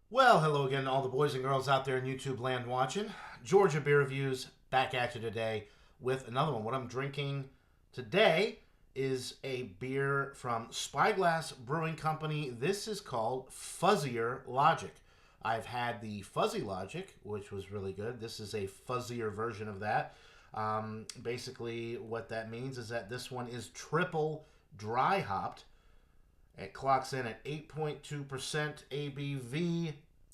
Well, hello again, all the boys and girls out there in YouTube land watching. Georgia Beer Reviews back at you today with another one. What I'm drinking today is a beer from Spyglass Brewing Company. This is called Fuzzier Logic. I've had the Fuzzy Logic, which was really good. This is a fuzzier version of that. Basically, what that means is that this one is triple dry hopped. It clocks in at 8.2% ABV.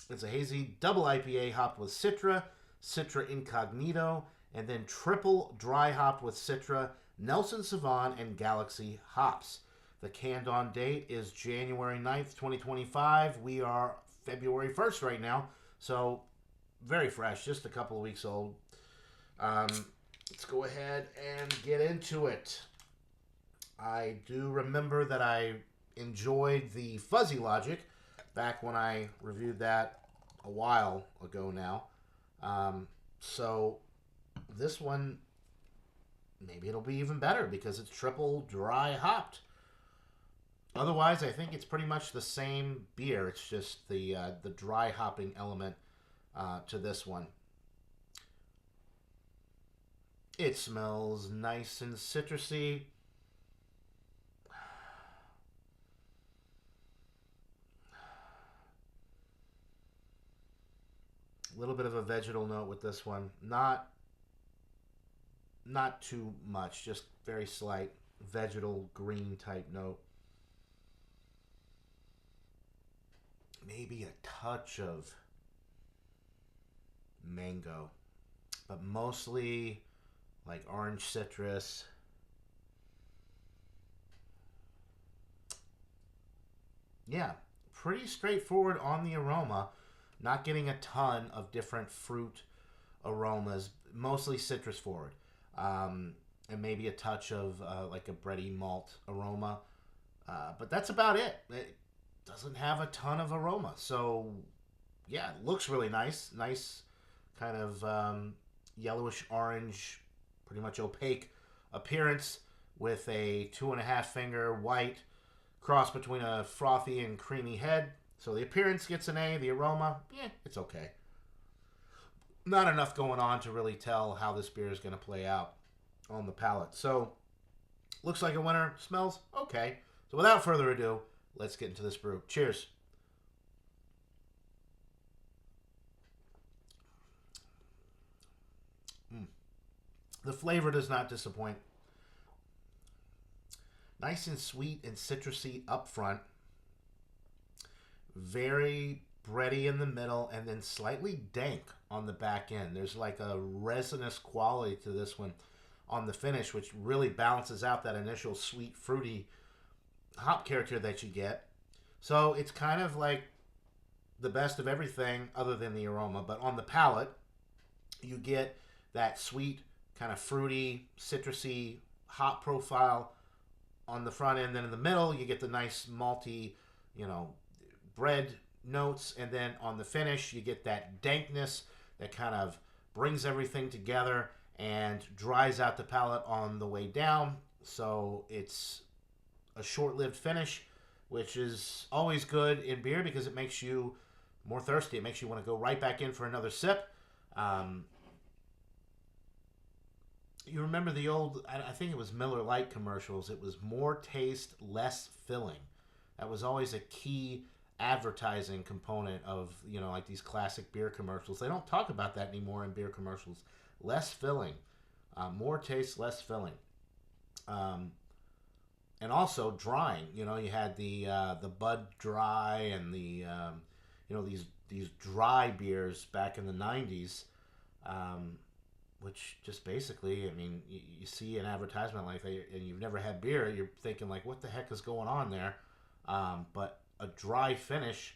It's a hazy double IPA hopped with Citra, Citra Incognito, and then triple dry hopped with Citra, Nelson Sauvin, and Galaxy hops. The canned on date is January 9th, 2025. We are February 1st right now, so very fresh, just a couple of weeks old. Let's go ahead and get into it. I do remember that I enjoyed the Fuzzy Logic back when I reviewed that a while ago now. So this one, maybe it'll be even better because it's triple dry hopped. Otherwise, I think it's pretty much the same beer. It's just the dry hopping element to this one. It smells nice and citrusy. A little bit of a vegetal note with this one. Not too much, just very slight vegetal green type note. Maybe a touch of mango, but mostly like orange citrus. Yeah, pretty straightforward on the aroma. Not getting a ton of different fruit aromas, mostly citrus forward. And maybe a touch of like a bready malt aroma. But that's about it. It doesn't have a ton of aroma. So, yeah, it looks really nice. Nice kind of yellowish orange, pretty much opaque appearance with a 2.5 finger white cross between a frothy and creamy head. So the appearance gets an A. The aroma, it's okay. Not enough going on to really tell how this beer is going to play out on the palate. So looks like a winner. Smells okay. So without further ado, let's get into this brew. Cheers. The flavor does not disappoint. Nice and sweet and citrusy up front. Very bready in the middle, and then slightly dank on the back end. There's like a resinous quality to this one on the finish, which really balances out that initial sweet, fruity hop character that you get. So it's kind of like the best of everything other than the aroma. But on the palate, you get that sweet, kind of fruity, citrusy hop profile on the front end. Then in the middle, you get the nice malty, bread notes, and then on the finish you get that dankness that kind of brings everything together and dries out the palate on the way down. So it's a short-lived finish, which is always good in beer because it makes you more thirsty. It makes you want to go right back in for another sip. You remember the old, I think it was Miller Lite commercials. It was more taste, less filling. That was always a key advertising component of like these classic beer commercials. They don't talk about that anymore in beer commercials. Less filling, more taste, less filling, and also drying. You had the Bud Dry and the these dry beers back in the '90s, which just basically, I mean, you see an advertisement like that and you've never had beer, you're thinking like, what the heck is going on there? But a dry finish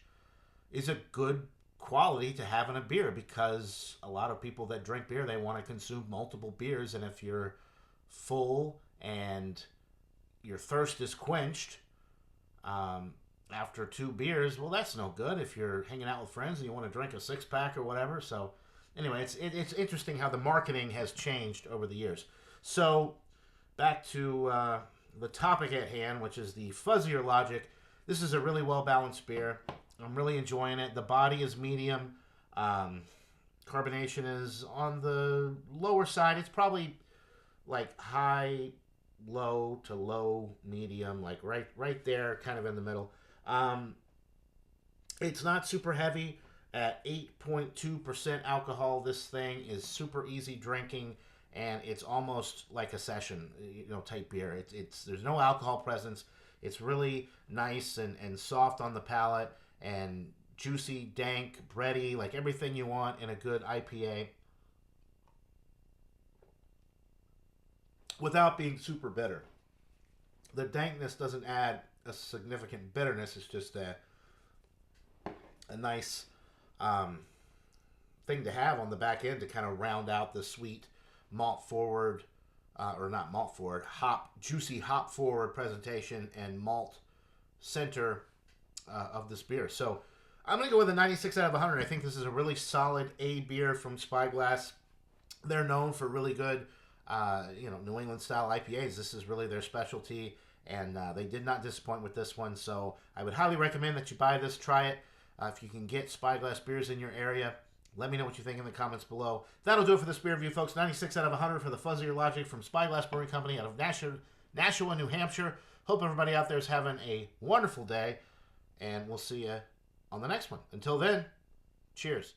is a good quality to have in a beer because a lot of people that drink beer, they want to consume multiple beers, and if you're full and your thirst is quenched after 2 beers, well, that's no good if you're hanging out with friends and you want to drink a 6-pack or whatever. So anyway, it's interesting how the marketing has changed over the years. So back to the topic at hand, which is the Fuzzier Logic. This is a really well-balanced beer. I'm really enjoying it. The body is medium. Carbonation is on the lower side. It's probably like high, low to low, medium, like right there, kind of in the middle. It's not super heavy. At 8.2% alcohol, this thing is super easy drinking, and it's almost like a session, type beer. It's there's no alcohol presence. It's really nice and soft on the palate, and juicy, dank, bready, like everything you want in a good IPA, without being super bitter. The dankness doesn't add a significant bitterness. It's just a nice thing to have on the back end to kind of round out the sweet malt forward, or not malt forward, juicy hop forward presentation and malt center of this beer. So I'm going to go with a 96 out of 100. I think this is a really solid A beer from Spyglass. They're known for really good, New England style IPAs. This is really their specialty, and they did not disappoint with this one. So I would highly recommend that you buy this, try it. If you can get Spyglass beers in your area, let me know what you think in the comments below. That'll do it for this beer review, folks. 96 out of 100 for the Fuzzier Logic from Spyglass Brewing Company out of Nashua, New Hampshire. Hope everybody out there is having a wonderful day, and we'll see you on the next one. Until then, cheers.